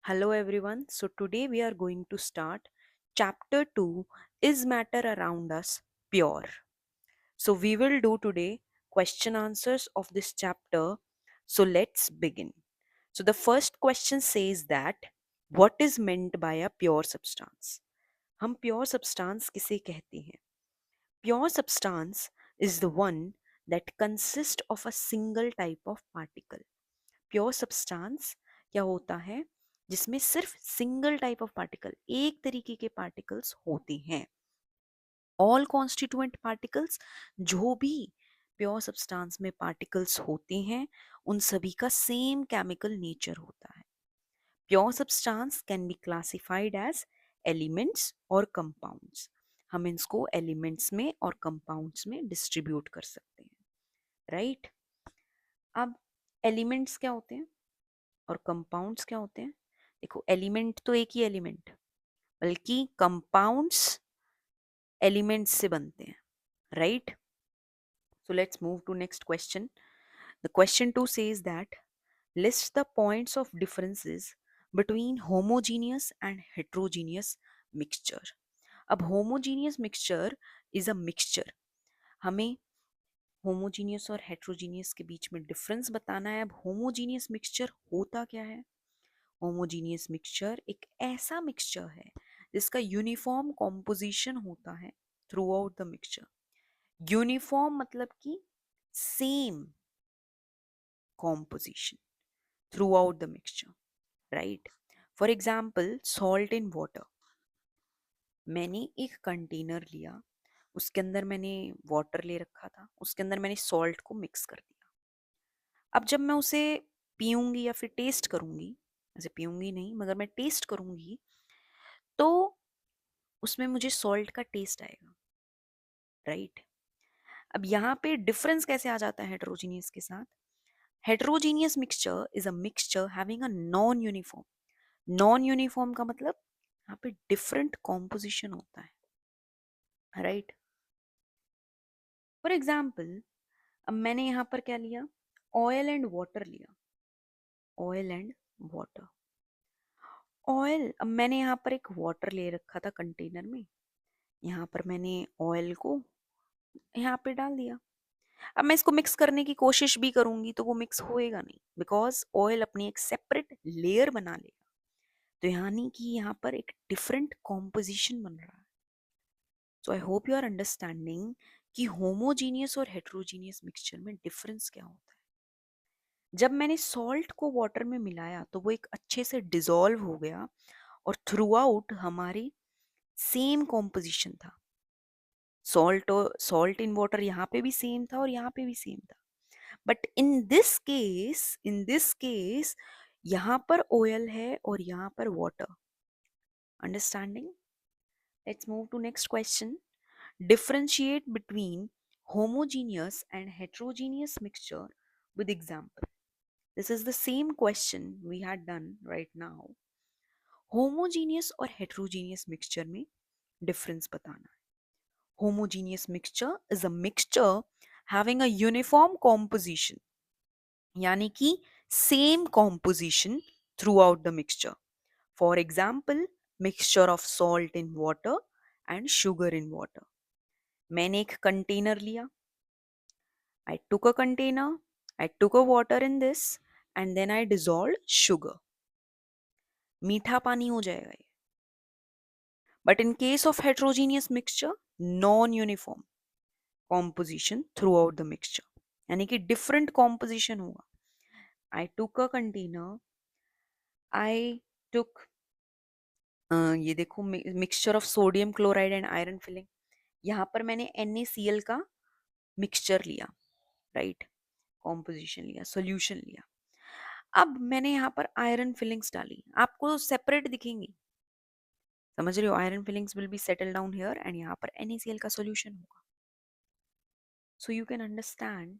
Hello everyone. So today we are going to start chapter 2, Is matter around us pure? So we will do today question answers of this chapter. So let's begin. So the first question says that what is meant by a pure substance? हम pure substance किसे कहते हैं? Pure substance is the one that consists of a single type of particle. Pure substance क्या होता है जिसमें सिर्फ single type of particle एक तरीके के पार्टिकल्स होते हैं. ऑल कॉन्स्टिट्यूएंट पार्टिकल्स जो भी प्योर सब्सटेंस में पार्टिकल्स होते हैं उन सभी का सेम केमिकल नेचर होता है. Pure substance can be classified as elements और कंपाउंड्स. हम इसको एलिमेंट्स में और कंपाउंड्स में डिस्ट्रीब्यूट कर सकते हैं. राइट अब एलिमेंट्स क्या होते हैं और कंपाउंड्स क्या होते हैं? देखो एलिमेंट तो एक ही एलिमेंट बल्कि कंपाउंड्स एलिमेंट्स से बनते हैं. Right so let's move to next question. The question 2 says that list the points of differences between homogeneous and heterogeneous mixture. अब homogeneous mixture is a mixture. हमें होमोजीनियस और हेट्रोजीनियस के बीच में डिफरेंस बताना है. अब होमोजीनियस मिक्सचर होता क्या है? होमोजीनियस मिक्सचर एक ऐसा मिक्सचर है जिसका यूनिफॉर्म कॉम्पोजिशन होता है through out the mixture. Uniform मतलब कि same composition throughout the mixture. Right for example salt in water. मैंने एक कंटेनर लिया, उसके अंदर मैंने वाटर ले रखा था, उसके अंदर मैंने सॉल्ट को मिक्स कर दिया. अब जब मैं उसे पीऊंगी या फिर टेस्ट करूंगी, ऐसे पीऊंगी नहीं मगर मैं टेस्ट करूंगी, तो उसमें मुझे सॉल्ट का टेस्ट आएगा. राइट अब यहाँ पे डिफरेंस कैसे आ जाता है हेट्रोजीनियस के साथ? Heterogeneous mixture is a mixture having a non uniform. Non uniform का मतलब यहाँ पे डिफरेंट कॉम्पोजिशन होता है. राइट फॉर एग्जाम्पल अब मैंने यहाँ पर क्या लिया? ऑयल एंड वाटर लिया. Oil and water. ऑयल, अब मैंने यहाँ पर एक वाटर ले रखा था कंटेनर में, यहाँ पर मैंने ऑयल को यहाँ पे डाल दिया. अब मैं इसको मिक्स करने की कोशिश भी करूंगी तो वो मिक्स होएगा नहीं, बिकॉज ऑयल अपनी एक सेपरेट लेयर बना लेगा. तो यानी कि यहाँ पर एक डिफरेंट कॉम्पोजिशन बन रहा है. So I hope you are understanding कि होमोजीनियस और हेट्रोजीनियस मिक्सचर में डिफरेंस क्या होता है. जब मैंने सॉल्ट को वाटर में मिलाया तो वो एक अच्छे से डिसॉल्व हो गया और थ्रू आउट हमारी सेम कॉम्पोजिशन था. सॉल्ट इन वाटर यहाँ पे भी सेम था और यहाँ पे भी सेम था. बट इन दिस केस यहाँ पर ऑयल है और यहाँ पर water. Understanding? Let's move to next question. Differentiate between homogeneous and heterogeneous mixture with example. This is the same question we had done right now. Homogeneous और heterogeneous mixture में difference बताना है. Homogeneous mixture is a mixture having a uniform composition, यानी कि same composition throughout the mixture. For example mixture of salt in water and sugar in water. मैंने एक container लिया, I took a container, I took a water in this and then I dissolve sugar. मीठा पानी हो जाएगा ये. But in case of heterogeneous mixture non uniform composition throughout the mixture, यानी कि डिफरेंट कॉम्पोजिशन होगा. I took a container, I took ये देखो mixture of sodium chloride and iron filling. यहाँ पर मैंने NaCl का मिक्सचर लिया. राइट कॉम्पोजिशन लिया, सोल्यूशन लिया. अब मैंने यहाँ पर आयरन फिलिंग्स डाली, आपको सेपरेट दिखेंगी. समझ रहे हो? Iron filings will be settle down here and यहाँ पर NaCl का सोल्यूशन होगा. सो यू कैन अंडरस्टैंड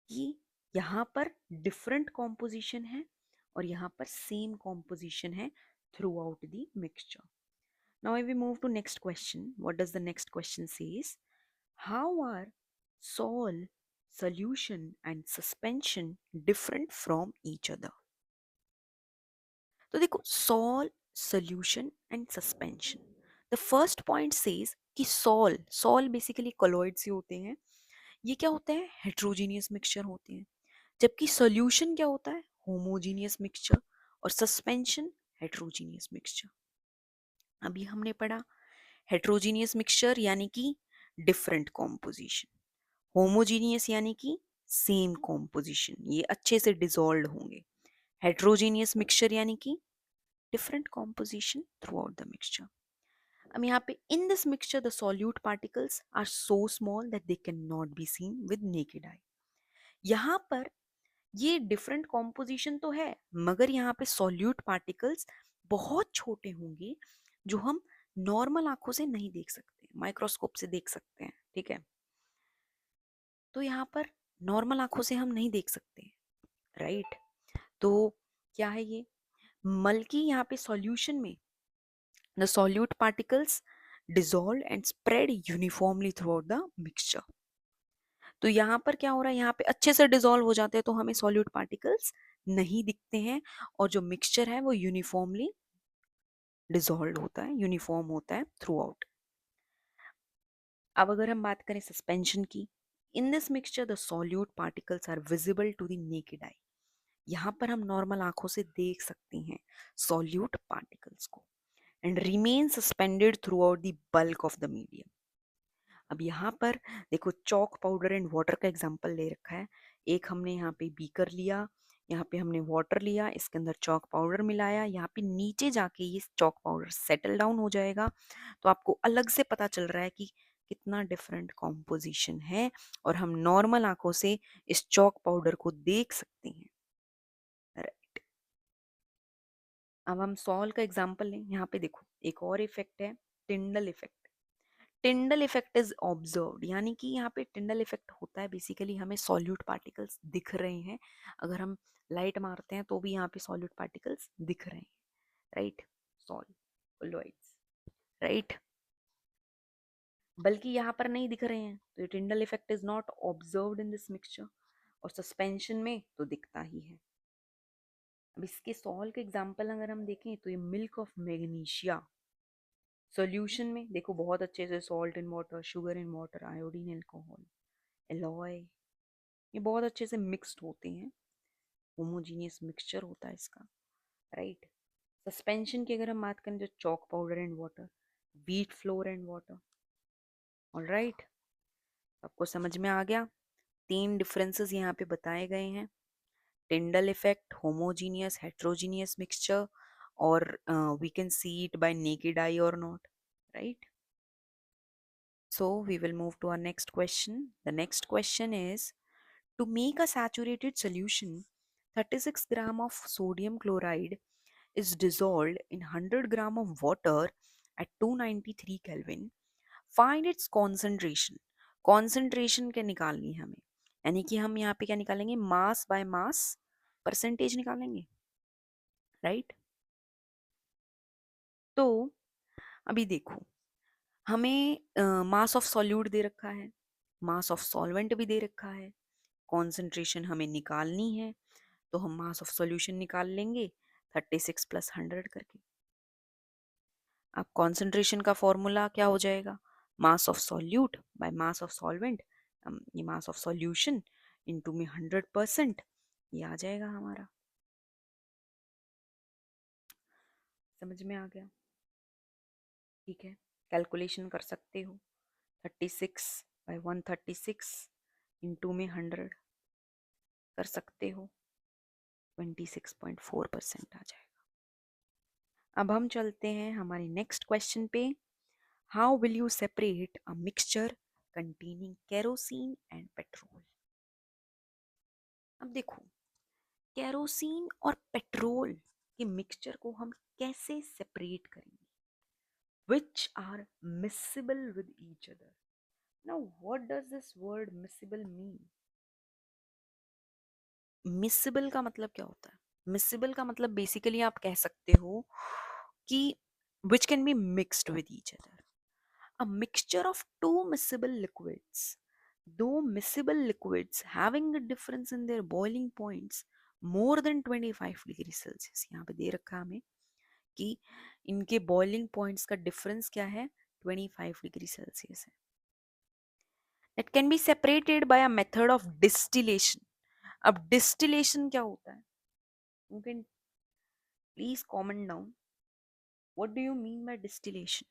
कि यहाँ पर डिफरेंट कॉम्पोजिशन है और यहाँ पर सेम कॉम्पोजिशन है throughout the mixture. Now we move to next question. What does the next question says? How are sol, solution and suspension different from each other? तो देखो, sol, solution and suspension. The first point says कि sol, sol basically colloids ही होते हैं। ये क्या होते हैं? हेट्रोजीनियस मिक्सचर होते हैं। जबकि सॉल्यूशन क्या होता है? Homogeneous mixture. और सस्पेंशन हेट्रोजीनियस मिक्सचर। अभी हमने पढ़ा हेट्रोजीनियस मिक्सचर यानी कि डिफरेंट कॉम्पोजिशन, होमोजीनियस यानी कि सेम कॉम्पोजिशन, ये अच्छे से डिसॉल्व होंगे। हेट्रोजीनियस मिक्सचर यानी कि different composition throughout the mixture. अब यहाँ पे in this mixture the solute particles are so small that they cannot be seen with naked eye. यहाँ पर ये different composition तो है, मगर यहाँ पे solute particles बहुत छोटे होंगे जो हम नॉर्मल आंखों से नहीं देख सकते, माइक्रोस्कोप से देख सकते हैं, ठीक है। तो यहाँ पर नॉर्मल आंखों से हम नहीं देख सकते, राइट। तो क्या है ये? बल्कि यहाँ पे सॉल्यूशन में the solute particles dissolve and spread uniformly throughout the mixture. तो यहाँ पर क्या हो रहा है? यहाँ पे अच्छे से डिसॉल्व हो जाते हैं तो हमें सॉल्यूट पार्टिकल्स नहीं दिखते हैं, और जो मिक्सचर है वो यूनिफॉर्मली डिसॉल्व होता है, यूनिफॉर्म होता है थ्रू आउट। अब अगर हम बात करें सस्पेंशन की, in this mixture the solute particles are visible to the naked eye. यहाँ पर हम नॉर्मल आंखों से देख सकते हैं सॉल्यूट पार्टिकल्स को, and remain suspended throughout the bulk of the medium. अब यहाँ पर देखो, चौक पाउडर एंड वाटर का एग्जांपल ले रखा है। एक हमने यहाँ पे बीकर लिया, यहाँ पे हमने वाटर लिया, इसके अंदर चौक पाउडर मिलाया, यहाँ पे नीचे जाके ये चौक पाउडर सेटल डाउन हो जाएगा। तो आपको अलग से पता चल रहा है कि कितना डिफरेंट कॉम्पोजिशन है, और हम नॉर्मल आंखों से इस चौक पाउडर को देख सकते हैं, राइट। अब हम सॉल का एग्जांपल लें। यहाँ पे देखो, एक और इफेक्ट है, Tyndall effect. Tyndall effect is observed, यानी कि यहाँ पे टिंडल इफेक्ट होता है, बेसिकली हमें सॉल्यूट पार्टिकल्स दिख रहे हैं। अगर हम लाइट मारते हैं तो भी यहाँ पे सॉल्यूट पार्टिकल्स दिख रहे हैं, राइट। सॉल्युइड्स, राइट। बल्कि यहाँ पर नहीं दिख रहे हैं, तो ये Tyndall effect is not observed in this mixture. और सस्पेंशन में तो दिखता ही है। अब इसके सॉल्ट के एग्जांपल अगर हम देखें तो ये मिल्क ऑफ मैग्नीशिया। सॉल्यूशन में देखो, बहुत अच्छे से salt in water, sugar in water, iodine, alcohol, alloy, ये बहुत अच्छे से मिक्स्ड होते हैं, होमोजीनियस मिक्सचर होता है इसका, राइट। सस्पेंशन की अगर हम बात करें तो chalk powder and water, wheat flour and water, alright. आपको समझ में आ गया? 3 डिफरेंसेस यहाँ पे बताए गए हैं, Tyndall effect, homogeneous, heterogeneous mixture, और we can see it by naked eye और not, right. So we will move to our next question. The next question is, to make a saturated solution, 36 gram of sodium chloride is dissolved in 100 gram of water at 293 Kelvin. Find its concentration. Concentration क्या निकालनी है हमें? यानी कि हम यहाँ पे क्या निकालेंगे? मास बाय मास परसेंटेज निकालेंगे, राइट। तो अभी देखो, हमें मास ऑफ सॉल्यूट दे रखा है, मास ऑफ सॉल्वेंट भी दे रखा है, कॉन्सेंट्रेशन हमें निकालनी है, तो हम मास ऑफ सॉल्यूशन निकाल लेंगे 36 प्लस 100 करके। अब कॉन्सेंट्रेशन का फॉर्मूला क्या हो जाएगा? Mass of solute by mass of solvent, ये मास ऑफ सॉल्यूशन इनटू में 100%, ये आ जाएगा हमारा। समझ में आ गया? ठीक है, कैलकुलेशन कर सकते हो। 36 बाय 136 इनटू में 100 कर सकते हो, 26.4% आ जाएगा। अब हम चलते हैं हमारे नेक्स्ट क्वेश्चन पे। How will you separate a mixture containing kerosene and petrol? अब देखो, केरोसिन और पेट्रोल के मिक्सचर को हम कैसे सेपरेट करेंगे? Which are miscible with each other. Now what does this word miscible mean? Miscible का मतलब क्या होता है? मिसिबल का मतलब बेसिकली आप कह सकते हो कि which can be mixed with each other. A mixture of two miscible liquids. Though miscible liquids having a difference in their boiling points more than 25 degree Celsius. यहाँ पे दे रखा है हमें कि इनके बॉइलिंग पॉइंट्स का डिफरेंस क्या है, 25 डिग्री सेल्सियस है। It can be separated by a method of distillation. अब डिस्टिलेशन क्या होता है? You can please comment down, what do you mean by distillation?